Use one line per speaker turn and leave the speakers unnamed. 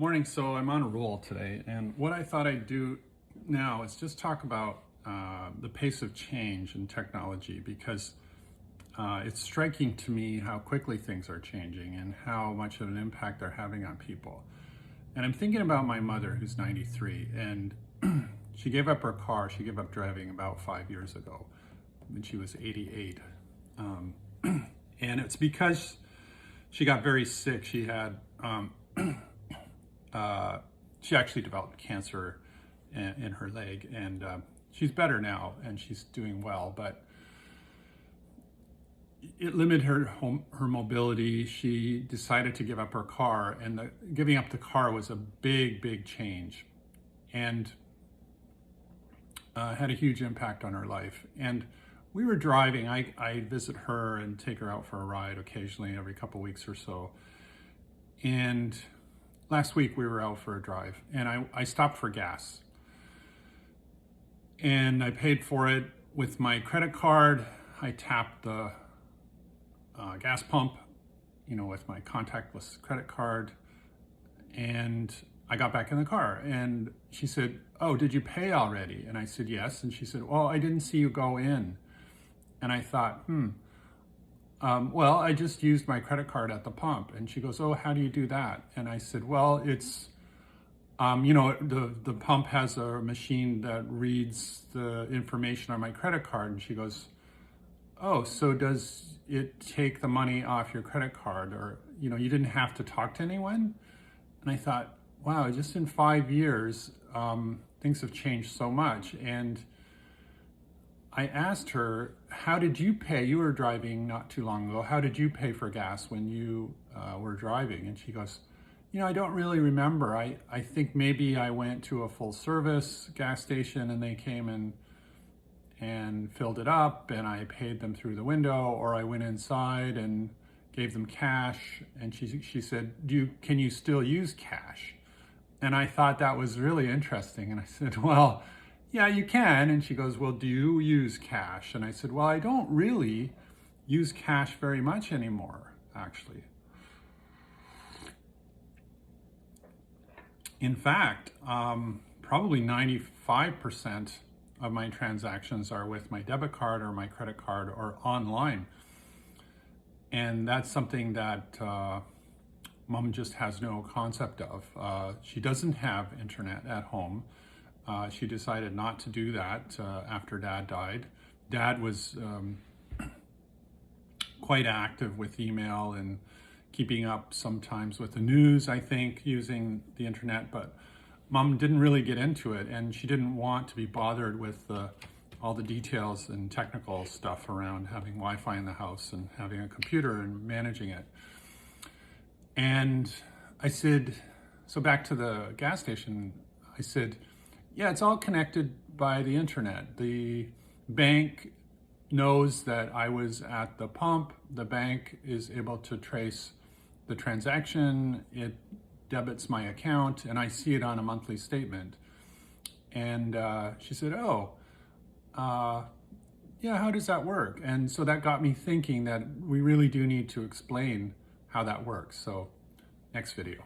Morning. So I'm on a roll today, and what I thought I'd do now is just talk about the pace of change in technology, because it's striking to me how quickly things are changing and how much of an impact they're having on people. And I'm thinking about my mother, who's 93, and she gave up her car. She gave up driving about 5 years ago when she was 88. And it's because she got very sick. She actually developed cancer in her leg, and she's better now and she's doing well, but it limited her mobility. She decided to give up her car, and giving up the car was a big change, and had a huge impact on her life. And we were driving. I visit her and take her out for a ride occasionally every couple weeks or so. And last week we were out for a drive, and I stopped for gas, and I paid for it with my credit card. I tapped the gas pump, with my contactless credit card, and I got back in the car, and she said, "Oh, did you pay already?" And I said, "Yes." And she said, "Well, I didn't see you go in." And I thought, well, I just used my credit card at the pump. And she goes, "Oh, how do you do that?" And I said, "Well, it's, the pump has a machine that reads the information on my credit card." And she goes, "Oh, so does it take the money off your credit card? Or, you didn't have to talk to anyone?" And I thought, wow, just in 5 years, things have changed so much. And I asked her, "How did you pay? You were driving not too long ago. How did you pay for gas when you were driving?" And she goes, "I don't really remember. I think maybe I went to a full service gas station and they came and filled it up, and I paid them through the window, or I went inside and gave them cash." And she said, "Can you still use cash?" And I thought that was really interesting. And I said, "Well, yeah, you can." And she goes, "Well, do you use cash?" And I said, "Well, I don't really use cash very much anymore, actually. In fact, probably 95% of my transactions are with my debit card or my credit card or online." And that's something that Mom just has no concept of. She doesn't have internet at home. She decided not to do that after Dad died. Dad was quite active with email and keeping up sometimes with the news, I think, using the internet, but Mom didn't really get into it, and she didn't want to be bothered with all the details and technical stuff around having Wi-Fi in the house and having a computer and managing it. And I said, so back to the gas station, I said, "Yeah, it's all connected by the internet. The bank knows that I was at the pump. The bank is able to trace the transaction. It debits my account, and I see it on a monthly statement." And she said, "Oh, yeah, how does that work?" And so that got me thinking that we really do need to explain how that works. So next video.